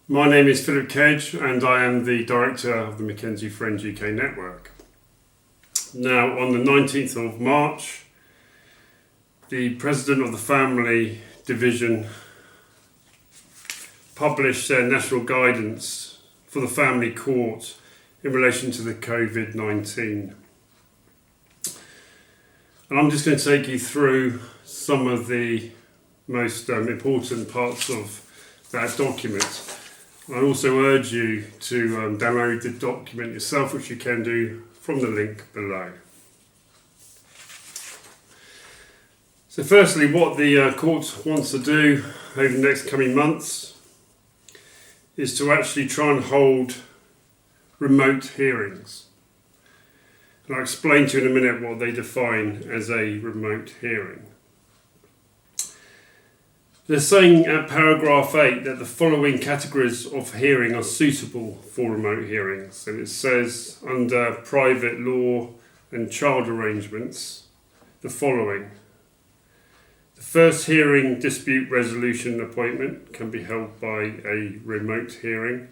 My name is Philip Kedge and I am the Director of the McKenzie Friend UK network. Now, on the 19th of March, the President of the Family Division published their national guidance for the Family Court in relation to the COVID-19. And I'm just going to take you through some of the most important parts of that document. I also urge you to download the document yourself, which you can do from the link below. So firstly, what the court wants to do over the next coming months is to actually try and hold remote hearings. And I'll explain to you in a minute what they define as a remote hearing. They're saying at paragraph 8 that the following categories of hearing are suitable for remote hearings. And it says under private law and child arrangements, the following. The first hearing dispute resolution appointment can be held by a remote hearing.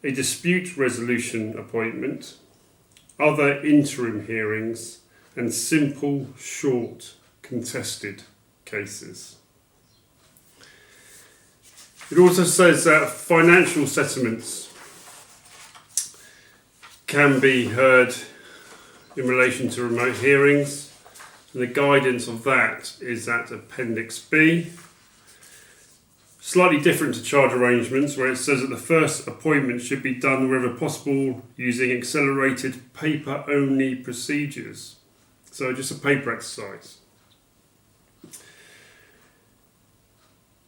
A dispute resolution appointment, other interim hearings, and simple, short, contested cases. It also says that financial settlements can be heard in relation to remote hearings, and the guidance of that is at Appendix B. Slightly different to child arrangements, where it says that the first appointment should be done wherever possible using accelerated paper-only procedures. So just a paper exercise.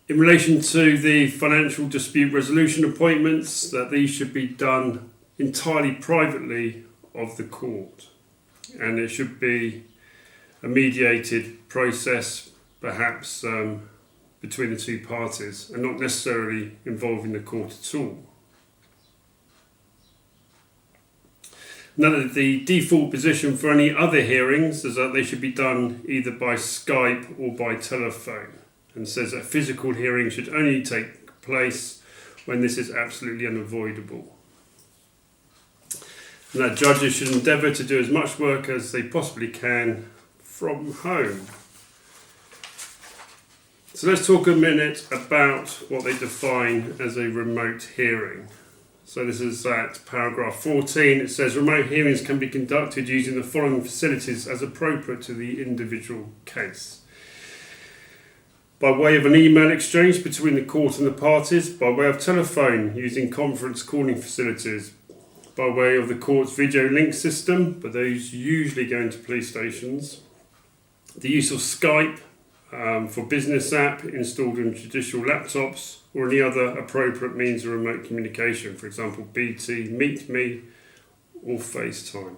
In relation to the financial dispute resolution appointments, that these should be done entirely privately of the court, and it should be a mediated process, perhaps between the two parties, and not necessarily involving the court at all. Now, the default position for any other hearings is that they should be done either by Skype or by telephone, and says that physical hearing should only take place when this is absolutely unavoidable. And that judges should endeavour to do as much work as they possibly can from home. So let's talk a minute about what they define as a remote hearing. So this is at paragraph 14. It says remote hearings can be conducted using the following facilities as appropriate to the individual case. By way of an email exchange between the court and the parties, by way of telephone using conference calling facilities, by way of the court's video link system, but those usually go into police stations, the use of Skype for business app installed on judicial laptops, or any other appropriate means of remote communication, for example BT, Meet Me, or FaceTime.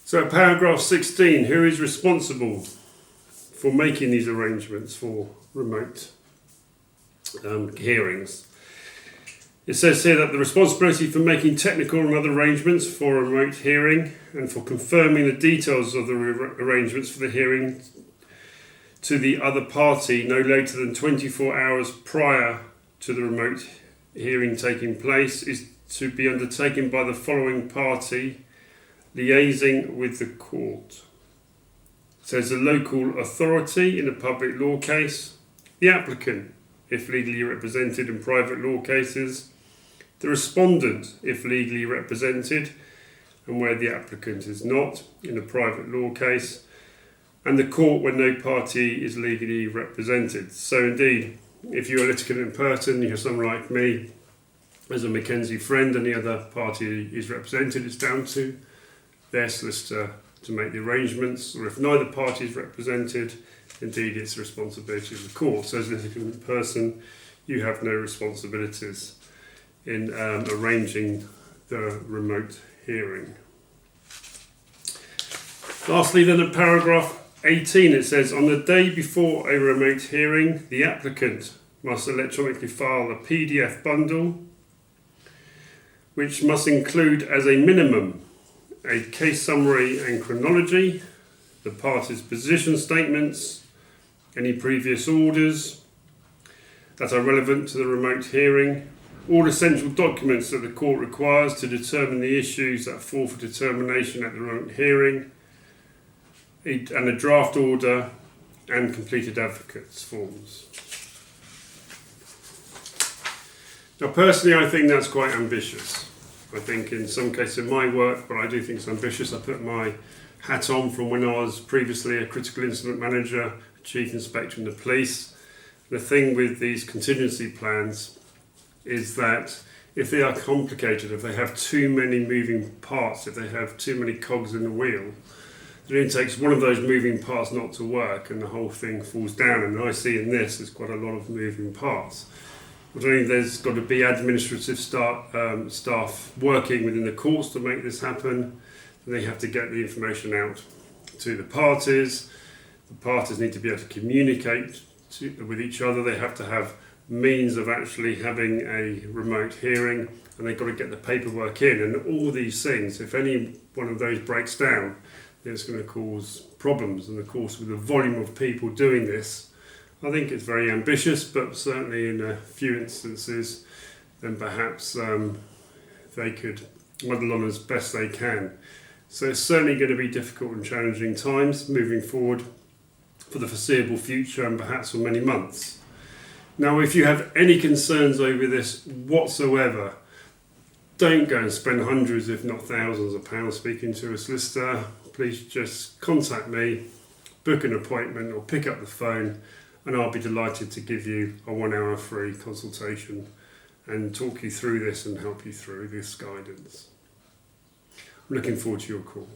So at paragraph 16, who is responsible for making these arrangements for remote hearings? It says here that the responsibility for making technical and other arrangements for a remote hearing and for confirming the details of the arrangements for the hearing to the other party no later than 24 hours prior to the remote hearing taking place is to be undertaken by the following party liaising with the court. It says the local authority in a public law case, the applicant if legally represented in private law cases, the respondent if legally represented and where the applicant is not in a private law case, and the court when no party is legally represented. So indeed, if you're a litigant in person, you're someone like me, as a McKenzie Friend, and the other party is represented, it's down to their solicitor to make the arrangements, or if neither party is represented, indeed it's the responsibility of the court. So as a litigant in person, you have no responsibilities in arranging the remote hearing. Lastly then, at paragraph 18, it says, on the day before a remote hearing, the applicant must electronically file a PDF bundle, which must include as a minimum a case summary and chronology, the parties' position statements, any previous orders, that are relevant to the remote hearing, all essential documents that the court requires to determine the issues that fall for determination at the remote hearing, and a draft order and completed advocates forms. Now personally I think that's quite ambitious. I think in some cases in my work, but I do think it's ambitious. I put my hat on from when I was previously a critical incident manager, chief inspector in the police. The thing with these contingency plans is that if they are complicated, if they have too many moving parts, if they have too many cogs in the wheel, then it takes one of those moving parts not to work and the whole thing falls down. And I see in this there's quite a lot of moving parts. Not only there's got to be administrative staff working within the courts to make this happen, they have to get the information out to the parties. The parties need to be able to communicate with each other. They have to have means of actually having a remote hearing, and they've got to get the paperwork in. And all these things, if any one of those breaks down, then it's going to cause problems. And of course, with the volume of people doing this, I think it's very ambitious, but certainly in a few instances, then perhaps they could muddle on as best they can. So it's certainly going to be difficult and challenging times moving forward for the foreseeable future and perhaps for many months. Now, if you have any concerns over this whatsoever, don't go and spend hundreds, if not thousands of pounds speaking to a solicitor. Please just contact me, book an appointment or pick up the phone, and I'll be delighted to give you a 1 hour free consultation and talk you through this and help you through this guidance. I'm looking forward to your call.